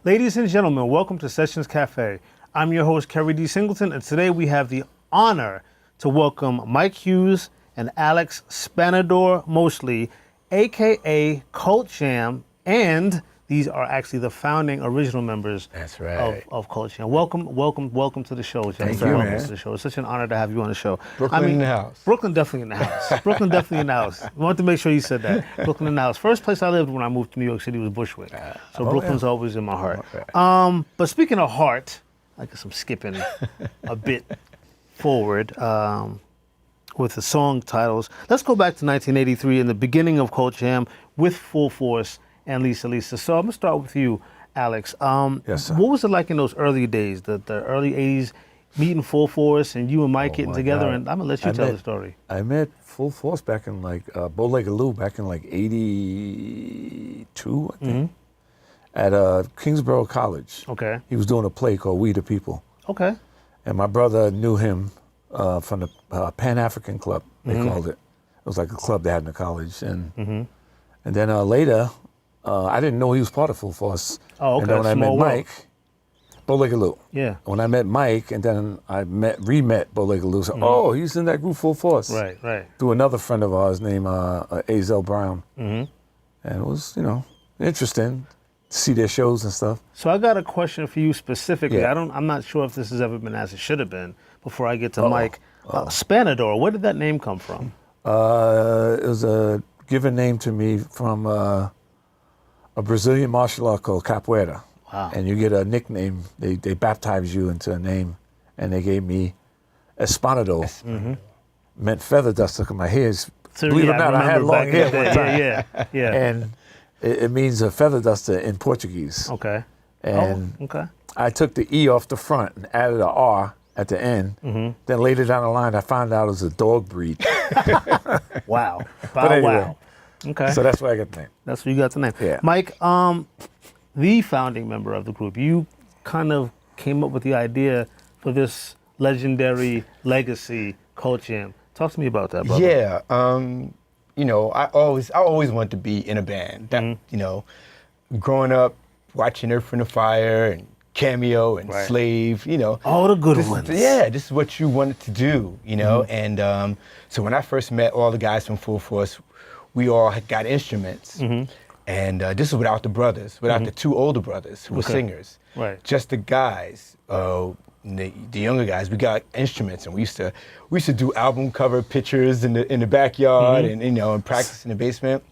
Ladies and gentlemen, welcome to Sessions Café. I'm your host, Keri D. Singleton, and today we have the honor to welcome Mike Hughes and Alex Spanador Mosely, a.k.a. Cult Jam, and these are actually the founding original members That's right. of Cult Jam. Welcome to the show, gentlemen. Thank you, welcome man. to the show. It's such an honor to have you on the show. Brooklyn in the house. Brooklyn definitely in the house. Brooklyn definitely in the house. I wanted to make sure you said that. Brooklyn in the house. First place I lived when I moved to New York City was Bushwick. So Brooklyn's always in my heart. Okay. But speaking of heart, I guess I'm skipping a bit forward with the song titles. Let's go back to 1983 and the beginning of Cult Jam with Full Force and Lisa. So I'm going to start with you, Alex. Yes, sir. What was it like in those early days, the early 80s, meeting Full Force and you and Mike getting together? God. And I'm going to let you tell the story. I met Full Force back in Bow-Legged Lou back in 82, I think, at Kingsborough College. Okay. He was doing a play called We the People. Okay. And my brother knew him from the Pan-African Club, they called it. It was like a club they had in the college. And then later, I didn't know he was part of Full Force. Oh, okay. And then when I met Mike, Bow-Legged Lou. Yeah. When I met Mike, and then I re-met Bow-Legged Lou, so, oh, he's in that group Full Force. Right. Through another friend of ours named Azel Brown. And it was, interesting to see their shows and stuff. So I got a question for you specifically. Yeah. I'm not sure if this has ever been asked. It should have been before I get to Mike. Spanador, where did that name come from? It was a given name to me from a Brazilian martial art called Capoeira. Wow. And you get a nickname. They baptize you into a name, and they gave me Espanador. Meant feather duster because my hair is, believe it or not, I had long hair one time. Yeah. And it means a feather duster in Portuguese. Okay. And okay. I took the E off the front and added an R at the end. Then later down the line, I found out it was a dog breed. Wow. But anyway, wow. Okay. So that's where I got the name. That's where you got the name. Yeah. Mike, the founding member of the group, you kind of came up with the idea for this legendary legacy Cult Jam. Talk to me about that, brother. Yeah. I always wanted to be in a band. That, growing up, watching Earth, Wind & Fire and Cameo and Slave, All the good ones. Yeah, this is what you wanted to do, And so when I first met all the guys from Full Force, we all had got instruments. And this is without the brothers, without the two older brothers who were singers. Right. Just the guys, the younger guys, we got instruments, and we used to do album cover pictures in the backyard and practice in the basement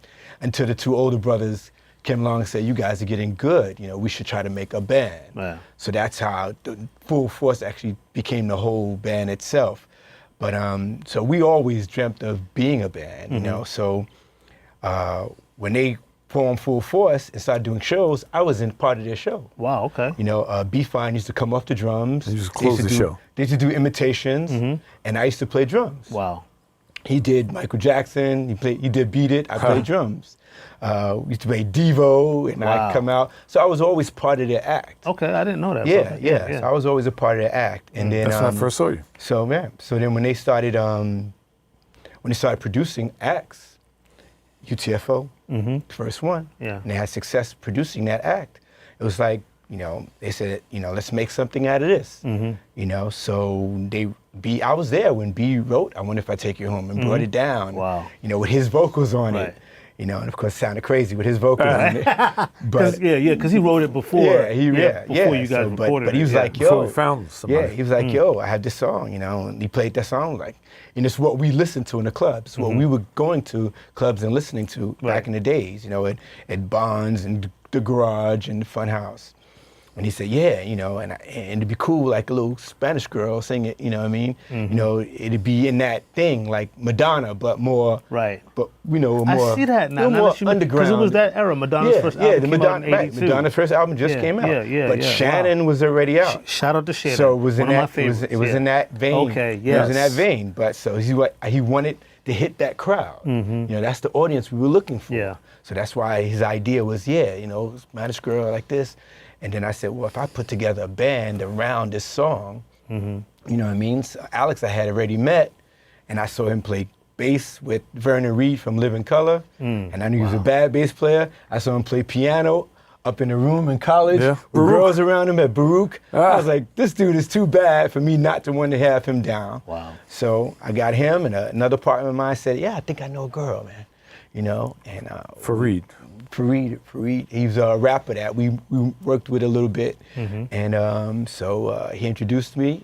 until the two older brothers came along and said, you guys are getting good, we should try to make a band. Yeah. So that's how the Full Force actually became the whole band itself. But so we always dreamt of being a band, So when they formed Full Force and started doing shows, I was in part of their show. Wow, okay. B-Fine used to come off the drums. He used to close the show. They used to do imitations, and I used to play drums. Wow. He did Michael Jackson, he did Beat It, I played drums. We used to play Devo, and I'd come out. So I was always part of their act. Okay, I didn't know that. Yeah. So I was always a part of their act. And then That's when I first saw you. So then when they started producing acts, UTFO, first one. Yeah. And they had success producing that act. It was like, they said, let's make something out of this. So I was there when B wrote I Wonder If I Take You Home and brought it down. Wow. With his vocals on it. And of course it sounded crazy with his vocals on it. But because he wrote it before. Before you guys recorded it. But he was like, yo. Before we found somebody. Yeah, he was like, yo, I have this song, and he played that song it's what we listened to in the clubs, what we were going to clubs and listening to back in the days, at Bonds and the Garage and the Fun House. And he said, yeah, and it'd be cool, like a little Spanish girl sing it, you know what I mean? It'd be in that thing, like Madonna, but more, but, more. I see that now. More underground. Because it was that era, Madonna's first album came out in 82. Madonna's first album just came out. But Shannon was already out. Shout out to Shannon. So it was One in of my that, favorites. it was in that vein. Okay, yes. It was in that vein. But so he wanted to hit that crowd. That's the audience we were looking for. Yeah. So that's why his idea was, Spanish girl like this. And then I said, well, if I put together a band around this song, you know what I mean? So Alex I had already met, and I saw him play bass with Vernon Reid from Living Color, and I knew he was a bad bass player. I saw him play piano up in the room in college Yeah. with Baruch. girls around him at Baruch. I Ah. was like, this dude is too bad for me not to want to have him down. Wow. So I got him, and another partner of mine said, yeah, I think I know a girl, man. You know, and Fareed. Fareed, he's a rapper that we worked with a little bit. And so he introduced me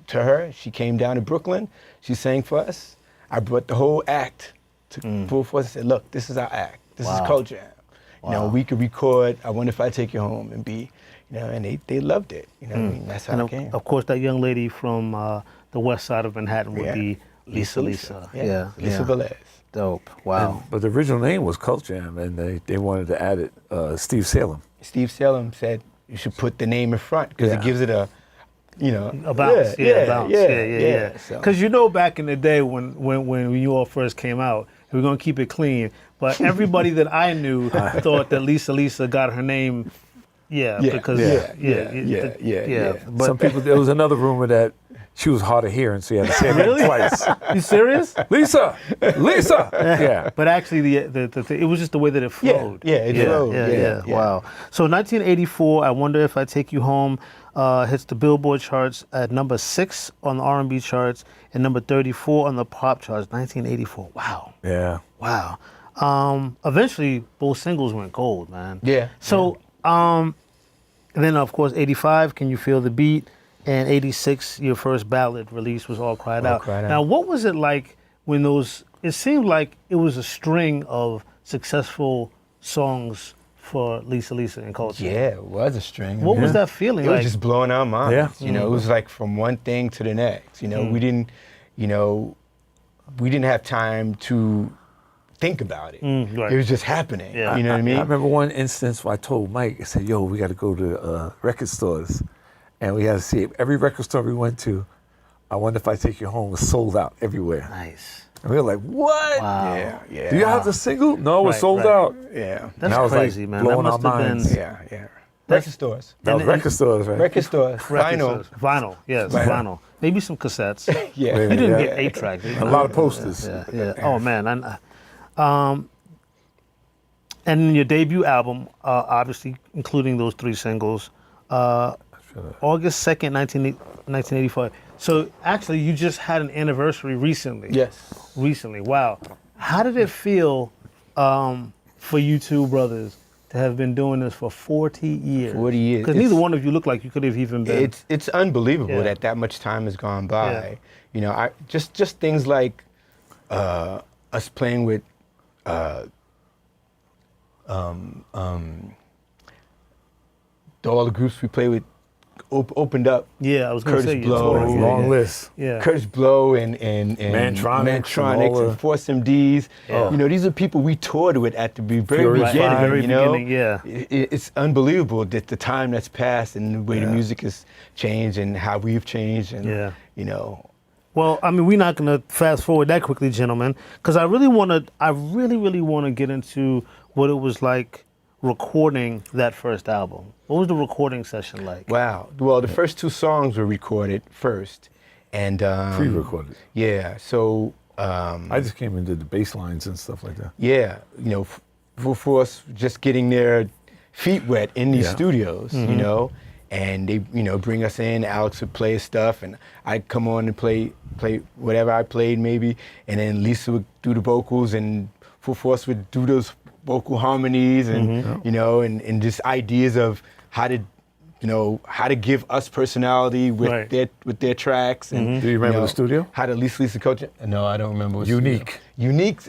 to her. She came down to Brooklyn. She sang for us. I brought the whole act to full force and said, look, this is our act. This is Wow. culture. You know, Wow. we could record I Wonder If I Take You Home and be, you know, and they loved it. You know what I mean? That's how And it of, came. of course, that young lady from the west side of Manhattan would Yeah. be Lisa. Yeah. Lisa Velez. Dope. Wow. But the original name was Cult Jam, and they wanted to add it Steve Salem. Steve Salem said you should put the name in front because Yeah. it gives it a, you know, A bounce, a bounce. yeah. So- Because you know, back in the day when you all first came out, we're gonna keep it clean. But everybody that I knew thought that Lisa got her name, because yeah. But Some people, there was another rumor that she was hard of hearing, so you had to say it Really? twice. you serious? Lisa! Yeah. But actually, it was just the way that it flowed. it flowed. Yeah. Wow. So 1984, I Wonder If I Take You Home hits the Billboard charts at number 6 on the R&B charts and number 34 on the pop charts. 1984. Wow. Yeah. Wow. Eventually, both singles went gold, man. Yeah. So, then of course, 85, Can You Feel the Beat? And 86, your first ballad release was All Cried Out. Cried Out. Now, what was it like when it seemed like it was a string of successful songs for Lisa and Culture. Yeah, it was a string. What was that feeling It like? was just blowing our minds. Yeah. You know, it was like from one thing to the next. You know, we didn't have time to think about it. Right. It was just happening. Yeah. You know what I mean? I remember one instance where I told Mike, I said, yo, we got to go to record stores. And we had to see it. Every record store we went to, I Wonder If I Take You Home was sold out everywhere. Nice. And we were like, what? Wow. Yeah. Do you have the single? No, it was Right, sold right. out. Yeah. That's that was, like, crazy, man. That blowing must our have been minds. Yeah. Record stores. That was And- record stores, right? Record stores. record Vinyl. stores. Vinyl, yes, Vinyl. vinyl. Maybe some cassettes. Yeah. Yeah. You didn't Yeah. get 8-track. A lot of posters. Yeah. Oh man, and your debut album, obviously including those 3 singles, August 2nd, 1985. So actually, you just had an anniversary recently. Yes. Recently, wow. How did it feel for you two brothers to have been doing this for 40 years? 40 years. Because neither one of you look like you could have even been. It's unbelievable Yeah. that much time has gone by. Yeah. You know, just things like us playing with all the groups we played with opened up. Yeah, I was going to Curtis say you Blow, toured. yeah. Long list. Yeah. Curtis Blow and Mantronics and Force MDs. Yeah. You know, these are people we toured with at the very Furious beginning. Five. Very you know? beginning, yeah. It's unbelievable that the time that's passed and the way the music has changed and how we've changed. And Yeah. you know, Well, I mean, we're not going to fast forward that quickly, gentlemen, because I really want to get into what it was like recording that first album. What was the recording session like? wow. Well, the first 2 songs were recorded first, and Pre-recorded. Yeah. So I just came and did the bass lines and stuff like that. yeah, you know, for us just getting their feet wet in these Yeah. studios, you know, and they, you know, bring us in. Alex would play his stuff, and I'd come on and play whatever I played maybe, and then Lisa would do the vocals, and Full Force would do those vocal harmonies, and you know, and just ideas of how to give us personality with Right. their tracks. And, Do you remember know, the studio? How to Lisa coach it? No, I don't remember. What Unique. studio. Unique.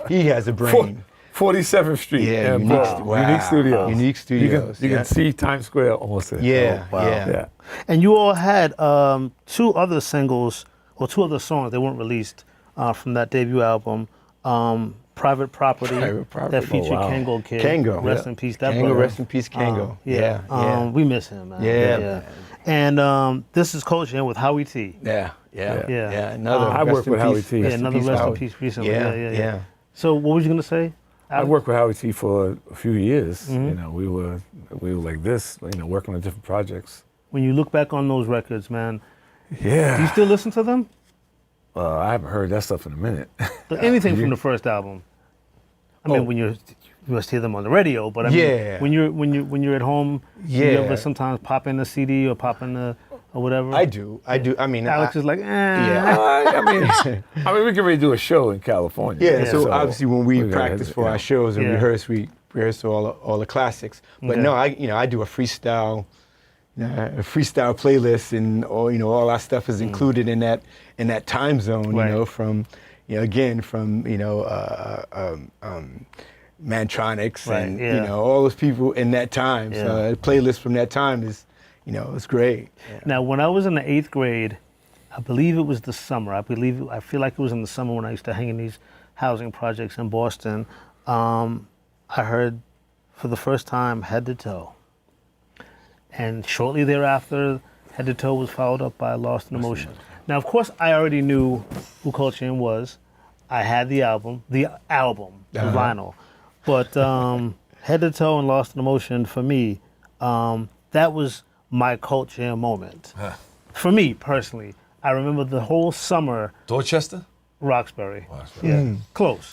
He has a brain. 47th Street. Yeah, and Unique, Boston. wow. Unique Studios. Unique Studios. You yeah. can see Times Square almost there. Yeah, wow. yeah. And you all had 2 other singles, or 2 other songs that weren't released from that debut album. Private Property, Private Property. that featured Oh, wow. Kango Kid. Kango. Rest Yeah. in peace. That Kango, brother. rest in peace, Kango. Yeah. We miss him, man. Yeah. And This Is Culture with Howie T. Yeah. Yeah. Another. I rest worked in with Howie peace- T. Yeah, in another peace, rest in Howie. peace recently. Yeah. So what was you gonna say? I worked with Howie T for a few years. You know, we were like this, you know, working on different projects. When you look back on those records, man, Yeah. do you still listen to them? I haven't heard that stuff in a minute. Anything from the first album? I mean, when you're you must hear them on the radio, but I mean, when you're at home, you ever sometimes pop in a CD or pop in a or whatever? I do. I mean, Alex is like, I mean, we can really do a show in California. Yeah, so obviously when we practice for our shows and rehearse, we rehearse all the classics. But no, I do a freestyle playlist, and all our stuff is included in that time zone. Right. You know, from Mantronics and all those people in that time. Yeah. So a playlist from that time is, it's great. Yeah. Now, when I was in the 8th grade, I believe it was the summer. I feel like it was in the summer when I used to hang in these housing projects in Boston. I heard for the first time Head to Toe. And shortly thereafter, Head to Toe was followed up by Lost in Emotion. Now, of course, I already knew who Cold Jam was. I had the album, the vinyl. But Head to Toe and Lost in Emotion, for me, that was my Cold Jam moment. For me, personally. I remember the whole summer. Dorchester? Roxbury. Yeah, close.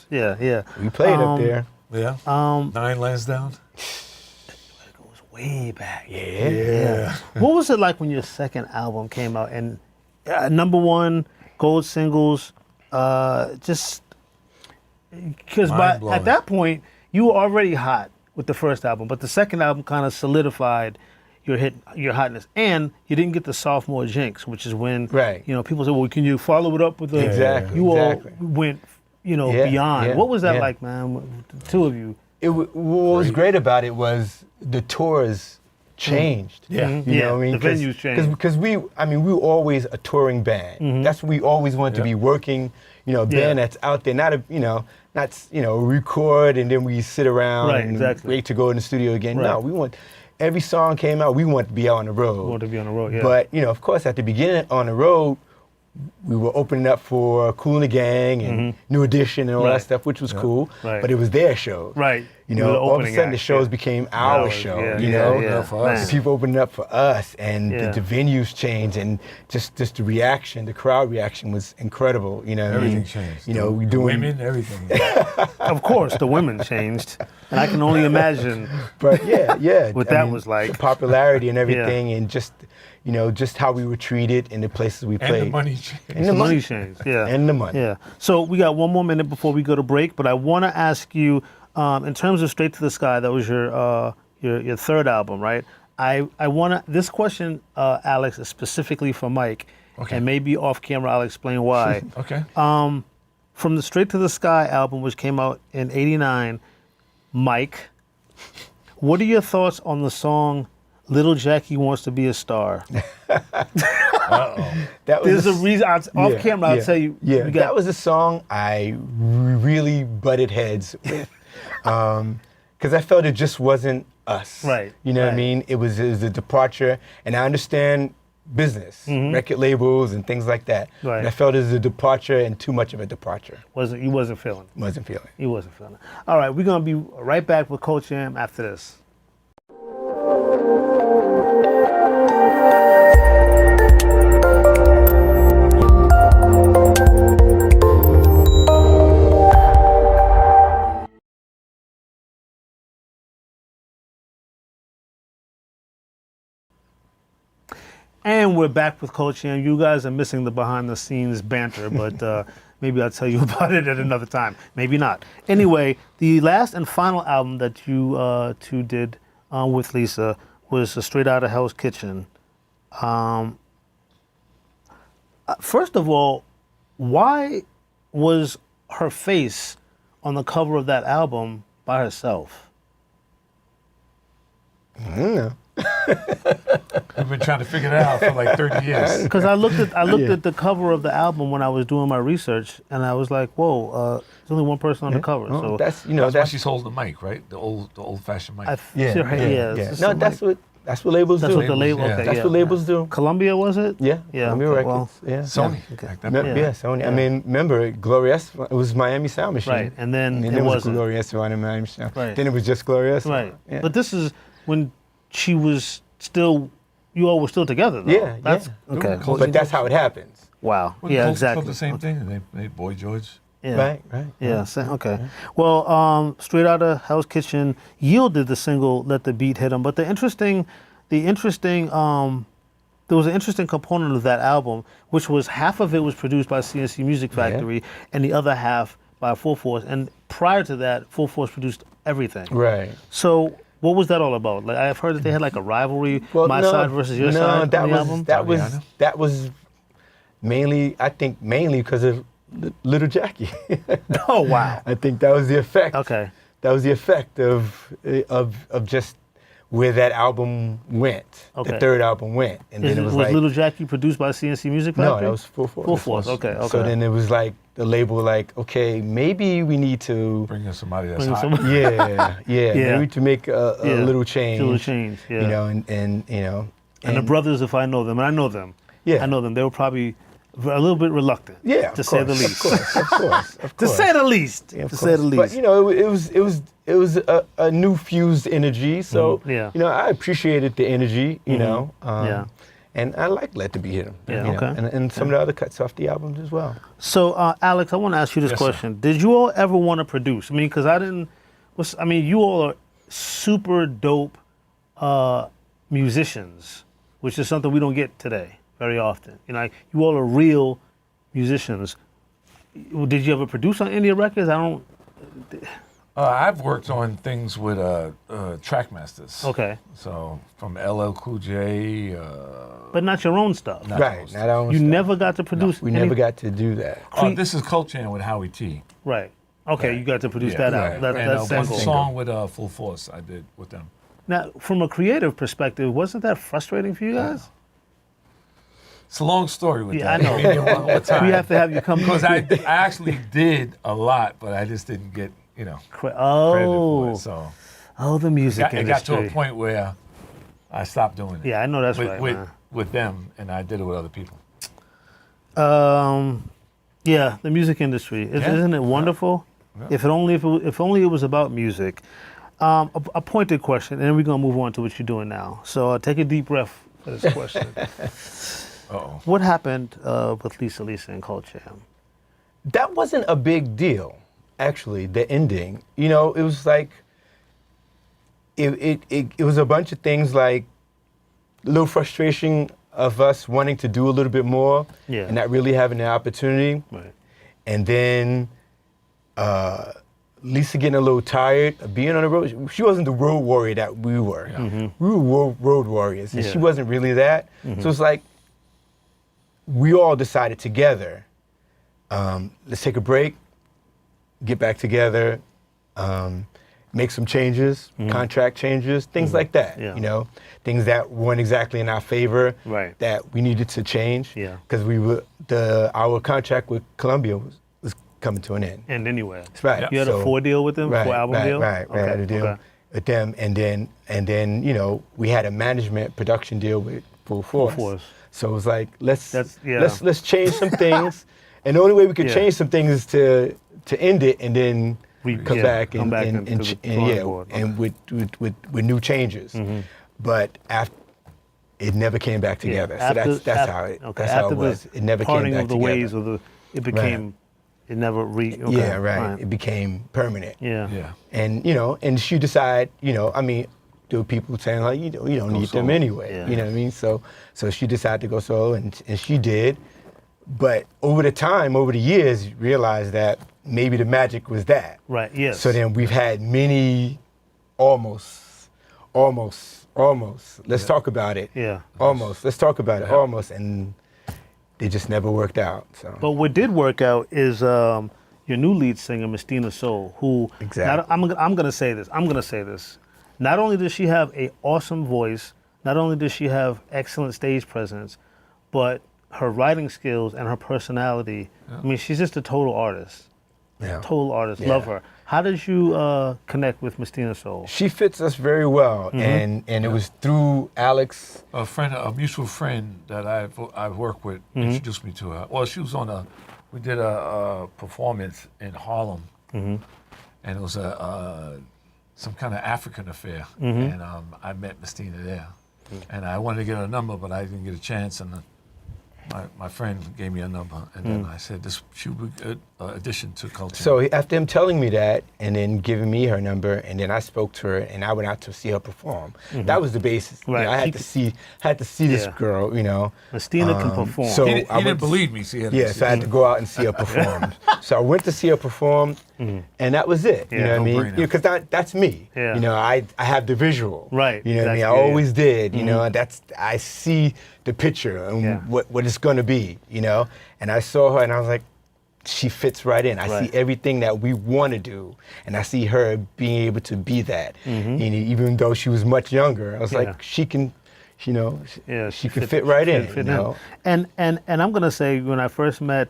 Yeah. We played up there. Yeah. 9 Lansdowne. It goes way back. Yeah. What was it like when your second album came out and #1 gold singles? Just because at that point you were already hot with the first album, but the second album kind of solidified your hotness, and you didn't get the sophomore jinx, which is when people say, "Well, can you follow it up with a?" Exactly. All went beyond. Yeah, what was that like, man? The two of you. What was great about it was the tours changed. Yeah. You know what I mean? The venues changed. Because we were always a touring band. That's what we always wanted to be, working, band that's out there, not record and then we sit around and wait to go in the studio again. No, we want, every song came out, we want to be out on the road. We want to be on the road, yeah. But, of course, at the beginning on the road, we were opening up for Kool and the Gang and New Edition and all that stuff, which was cool. Right. But it was their show. Right. All of a sudden the shows became our show. For us. The people opened up for us, and the venues changed, and just the reaction, the crowd reaction was incredible. Everything changed. We doing women, everything. Of course, the women changed, and I can only imagine. But what that was like. The popularity and everything, and just how we were treated in the places we played. And the money changed. And the money changed, yeah. And the money. Yeah. So we got one more minute before we go to break, but I want to ask you, in terms of Straight to the Sky, that was your third album, right? I want to, this question, Alex, is specifically for Mike, and maybe off camera I'll explain why. Okay. From the Straight to the Sky album, which came out in '89, Mike, what are your thoughts on the song Little Jackie Wants to Be a Star? There's a reason, off camera I'll tell you. Yeah, that was a song I really butted heads with. Because I felt it just wasn't us. Right. You know what I mean? It was a departure, and I understand business, record labels and things like that. Right. But I felt it was a departure and too much of a departure. You wasn't feeling it. Wasn't feeling it. You wasn't feeling it. All right, we're going to be right back with Cold Jam after this. And we're back with Cold Jam. You guys are missing the behind-the-scenes banter, but maybe I'll tell you about it at another time. Maybe not. Anyway, the last and final album that you two did with Lisa was Straight Outta Hell's Kitchen. First of all, why was her face on the cover of that album by herself? I don't know. We've been trying to figure it out for like 30 years. Because I looked at the cover of the album when I was doing my research, and I was like, "Whoa, there's only one person on the cover." Oh, so that's why she's holding the mic, right? The old-fashioned mic. No, that's what labels do. That's what the label. Yeah. Okay, That's what labels do. Columbia, was it? Yeah. Columbia Records. Well, Sony. Okay. Back then. Yeah, Sony. I mean, remember, Glorious, it was Miami Sound Machine. Right, and then it it was wasn't. Glorious on Miami Sound. Right. Then it was just Glorious. Right. Yeah. But this is when she was still. You all were still together, though. Yeah, That's yeah. okay. But that's how it happens. Wow. Well, Yeah, Colts exactly. The same thing. They Boy George. Right. Yeah, okay. Well, straight out of Hell's Kitchen yielded the single "Let the Beat Hit 'Em." But there was an interesting component of that album, which was half of it was produced by CNC Music Factory, and the other half by Full Force. And prior to that, Full Force produced everything. Right. So what was that all about? Like I've heard that they had like a rivalry, my side versus your side on the album. That was mainly because of Little Jackie. Oh wow! I think that was the effect. Okay. That was the effect of just where that album went. Okay. The third album went, and then it was like Little Jackie produced by CNC Music Factory? No, that was Full Force. Full Force. Okay. So then it was like the label, like, okay, maybe we need to Bring in somebody that's hot. maybe to make a little change. Yeah. You know, and you know, and the brothers, if I know them, and I know them. Yeah. I know them. They were probably a little bit reluctant. Yeah, to say the least. Of course. To say the least. Yeah, to say the least. But you know, it was a new fused energy. So you know, I appreciated the energy. You know. And I like Let the Beat Hit 'Em. Yeah, okay. And some of the other cuts off the albums as well. So, Alex, I want to ask you this question. Sir. Did you all ever want to produce? I mean, because you all are super dope musicians, which is something we don't get today very often. You know, like, you all are real musicians. Did you ever produce on any records? I've worked on things with Trackmasters. Okay. So from LL Cool J. But not your own stuff. Not our own stuff. You never got to produce. We never got to do that. This is Culture with Howie T. Right. Okay, you got to produce that out. And That's one single. song with Full Force I did with them. Now, from a creative perspective, wasn't that frustrating for you guys? It's a long story with that. I know. We have to have you come. Because I actually did a lot, but I just didn't get, credit for it. So the music industry. It got to a point where I stopped doing it. Yeah, I know that's right, man. With them, and I did it with other people. Yeah, the music industry. Isn't it wonderful? Yeah. If only it was about music. A pointed question, and then we're gonna move on to what you're doing now. So take a deep breath for this question. Uh-oh. What happened with Lisa and Culture? That wasn't a big deal, actually. The ending, it was like it was a bunch of things, like a little frustration of us wanting to do a little bit more and not really having the opportunity. Right. And then Lisa getting a little tired of being on the road. She wasn't the road warrior that we were. Yeah. Mm-hmm. We were road warriors, and she wasn't really that. Mm-hmm. So it's like we all decided together, let's take a break, get back together, make some changes, contract changes, things like that. Yeah. Things that weren't exactly in our favor, right, that we needed to change. Yeah. Because our contract with Columbia was coming to an end. And anyway. That's right. Yeah. You had a 4 deal with them, 4 album deal? Right. I had a deal with them, and then we had a management production deal with Full Force. So it was like, let's change some things, and the only way we could change some things is to end it and then come back and with new changes. Mm-hmm. But after, it never came back together. Yeah. So that's how it was. It never came back together. Ways it became. It never It became permanent. Yeah. And and she decided, there were people saying like, you don't need them anyway. Yeah. You know what I mean? So she decided to go solo, and she did. But over the years, realized that maybe the magic was that. Right. Yes. So then we've had many almost. Let's talk about it. Yeah. Almost. Let's talk about it. Almost. And they just never worked out. So. But what did work out is your new lead singer, Mystina Soul, who I'm gonna say this. Not only does she have an awesome voice, not only does she have excellent stage presence, but her writing skills and her personality. Yeah. I mean, she's just a total artist. Yeah. Total artist. Yeah. Love her. How did you connect with Mystina Soul? She fits us very well, and it was through Alex. A mutual friend that I've worked with introduced me to her. Well, she was we did a performance in Harlem, and it was some kind of African affair, and I met Mystina there, and I wanted to get her number, but I didn't get a chance, and my friend gave me a number, and then I said, she would be good. addition to culture. So after him telling me that, and then giving me her number, and then I spoke to her, and I went out to see her perform. That was the basis. You Right. know, I had to see this Yeah. girl. You know, Christina can perform. So he I didn't went to- believe me. See, Yeah, so I had to go out and see her perform. So I went to see her perform, and that was it. You Yeah, know what I mean? no-brainer. Because that's me. Yeah. You know, I have the visual. Right, You know what I mean? I exactly, yeah. always did. You know, I see the picture and Yeah. what it's going to be. You know, and I saw her and I was like, she fits right in. I Right. see everything that we want to do, and I see her being able to be that. And even though she was much younger, I was Yeah. like, she can, you know, Yeah, she can fit right in. fit you know? And I'm gonna say when I first met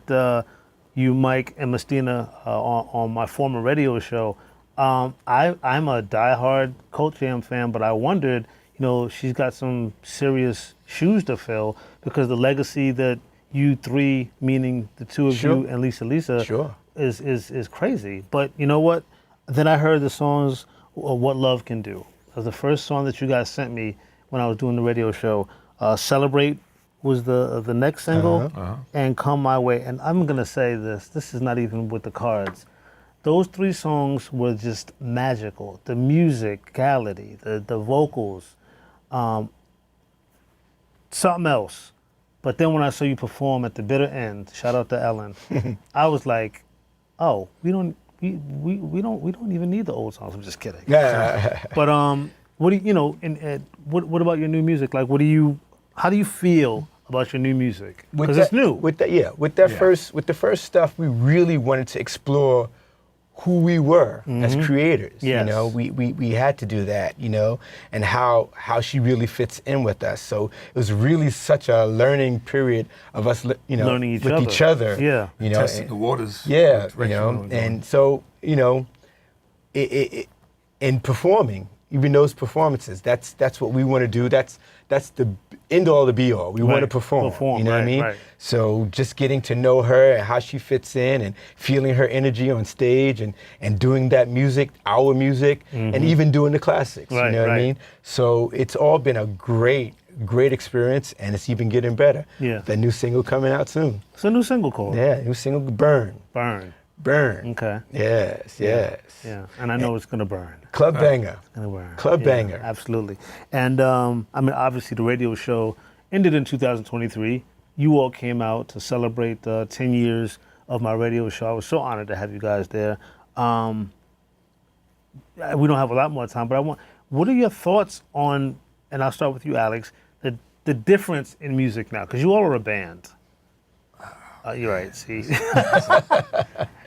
you, Mike and Mestina on my former radio show, I'm a diehard Cult Jam fan, but I wondered, you know, she's got some serious shoes to fill because the legacy that you three, meaning the two of Sure. you and Lisa, Sure. is crazy. But you know what? Then I heard the songs "What Love Can Do." It was the first song that you guys sent me when I was doing the radio show. "Celebrate" was the next single, and "Come My Way." And I'm gonna say this: this is not even with the cards. Those three songs were just magical. The musicality, the vocals, something else. But then when I saw you perform at the bitter end, shout out to Ellen, I was like, oh, we don't even need the old songs. I'm just kidding. Yeah. But what do you know? What about your new music? Like, how do you feel about your new music? Because it's new. With the first stuff, we really wanted to explore who we were as creators. Yes. You know, we had to do that, you know, and how she really fits in with us. So it was really such a learning period of us, you know, Learning each other. Yeah. You know, testing the waters. yeah, What you direction know, we were going. and so, you know, in performing, even those performances, that's what we want to do. That's the end all, the be all. We want to Right. perform. Perform, You know what I right, mean? right. So just getting to know her and how she fits in and feeling her energy on stage and doing that music, our music, and even doing the classics. Right, you know what right. I mean? So it's all been a great experience, and it's even getting better. Yeah. The new single coming out soon. It's a new single called Yeah, new single, Burn. Burn. Okay. Yes. Yeah, and I know it's gonna burn. Club banger. Gonna burn. Club banger. Absolutely. And I mean, obviously, the radio show ended in 2023. You all came out to celebrate 10 years of my radio show. I was so honored to have you guys there. We don't have a lot more time, but what are your thoughts on, and I'll start with you, Alex, the difference in music now? Because you all are a band. You're right, see.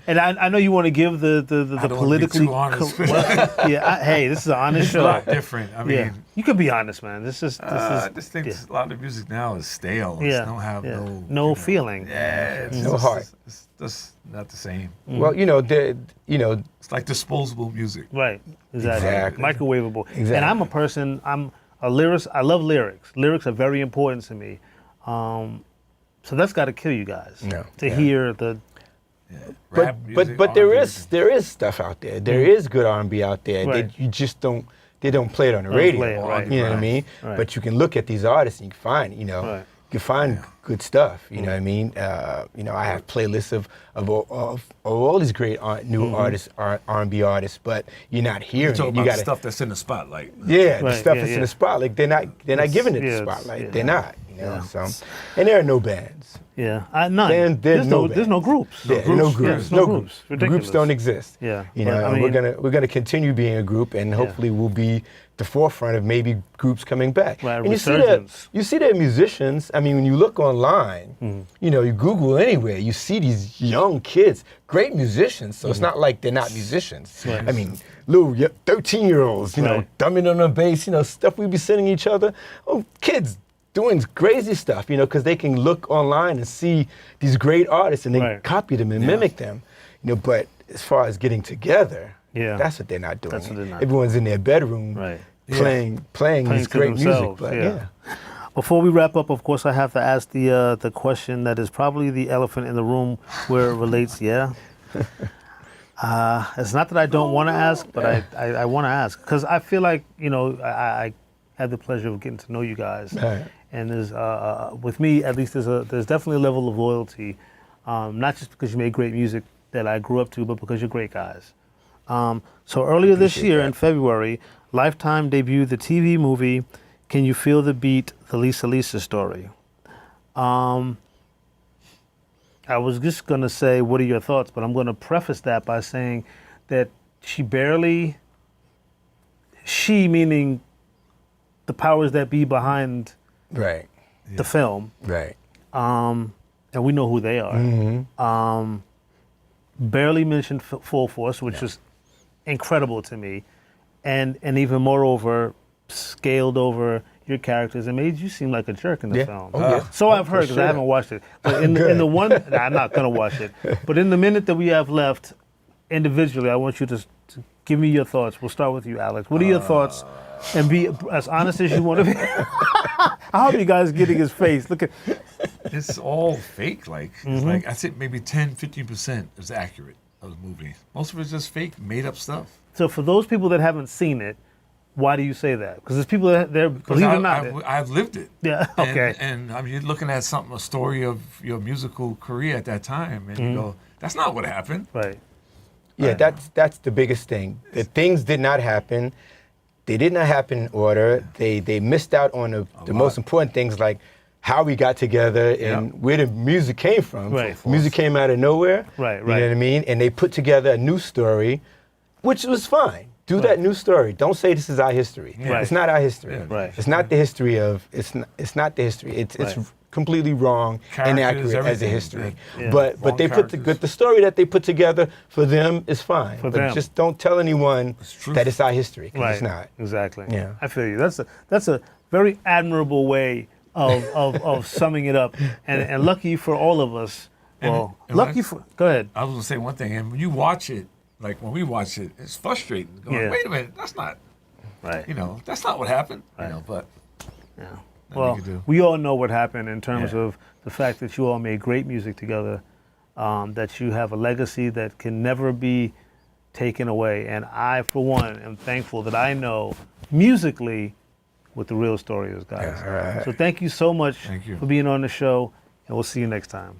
And I know you want to give the I don't politically wanna be too honest. hey, this is an honest It's a show. lot different. I mean, Yeah, you can be honest, man. This is I just think yeah. a lot of the music now is stale. Yeah, It don't have yeah. no No feeling. Yeah, it's No just, heart. It's just not the same. Well, you know, It's like disposable music. Right, exactly. Exactly. Microwavable. Exactly. And I'm a lyricist. I love lyrics. Lyrics are very important to me. So that's got to kill you guys Yeah. to hear the. Rap music, But there R&B is stuff out there. There is good R&B out there. Right. You just don't play it on the radio. play it, right. You know what I mean? Right. But you can look at these artists and you can find, you know, Right. you can find good stuff. You know what I mean? You know, I have playlists of all these great new artists, R&B artists, but you're not hearing Talk it. about You the got to stuff that's in the spotlight. Yeah, the Right, stuff yeah, that's yeah. in the spotlight, they're not giving it yeah, the it's- spotlight. yeah. They're not, you know. Yeah. So, and there are no bands. Yeah, none. There's no there's no groups. Yeah, no groups. Yeah, there's no groups. Ridiculous. Groups don't exist. Yeah, You but, know, I and mean- we're gonna continue being a group, and hopefully we'll be the forefront of maybe groups coming back. Right, and resurgence. you see that musicians. I mean, when you look online, you know, you Google anywhere, you see these young kids, great musicians. So it's not like they're not musicians. Right. I mean, little 13-year-olds, you know, Right. thumbing on the bass, you know, stuff we be sending each other. Oh, kids doing crazy stuff, you know, because they can look online and see these great artists and then Right. copy them and mimic them, you know. But as far as getting together, Yeah. that's what they're not doing. That's what they're not Everyone's in their bedroom Right. playing this to great music. themselves, But yeah. yeah. Before we wrap up, of course, I have to ask the question that is probably the elephant in the room where it relates. Yeah. It's not that I don't want to ask, but I want to ask because I feel like, you know, I had the pleasure of getting to know you guys, Right. and there's with me at least there's definitely a level of loyalty, not just because you make great music that I grew up to, but because you're great guys. So earlier this year in February, Lifetime debuted the TV movie Can You Feel the Beat? The Lisa Lisa Story. I was just going to say, what are your thoughts? But I'm going to preface that by saying that she meaning the powers that be behind Right. the film, Right. and we know who they are, barely mentioned Full Force, which was incredible to me, and even moreover, scaled over your characters and made you seem like a jerk in the film. Oh, yeah. So I've heard, because I haven't watched it. But in the one, nah, I'm not going to watch it. But in the minute that we have left, individually, I want you to give me your thoughts. We'll start with you, Alex. What are your thoughts? And be as honest as you want to be. I hope you guys getting his face. Look at. It's all fake. Like, it's like I think maybe 10, 15% is accurate of the movie. Most of it's just fake, made up stuff. So for those people that haven't seen it, why do you say that? Because there's people that they're believe it or not. I've lived it. Yeah. Okay. And I mean, you're looking at a story of your musical career at that time, and you go, "That's not what happened." Right. Yeah, that's the biggest thing. The things did not happen. They did not happen in order. They missed out on the most important things, like how we got together and where the music came from. Right. Music came out of nowhere. Right. You know what I mean? And they put together a new story, which was fine. Do that new story. Don't say this is our history. Right. It's not our history. Yeah. Right. It's not the history of. It's not the history. It's completely wrong, Characters, inaccurate as a everything. history. Yeah. But they the story that they put together for them is fine. For but them. just don't tell anyone true. that it's our history, 'cause Right. it's not. Exactly. Yeah. I feel you. That's a very admirable way of summing it up, and lucky for all of us. Well, and lucky for. Go ahead. I was gonna say one thing, and when you watch it, like when we watch it, it's frustrating. Going, Yeah. wait a minute, that's not. Right. That's not what happened. Right. But Yeah. nothing Well, you can do. we all know what happened in terms Yeah. of the fact that you all made great music together, that you have a legacy that can never be taken away. And I, for one, am thankful that I know musically what the real story is, guys. Yeah, all right. So thank you so much Thank you. for being on the show, and we'll see you next time.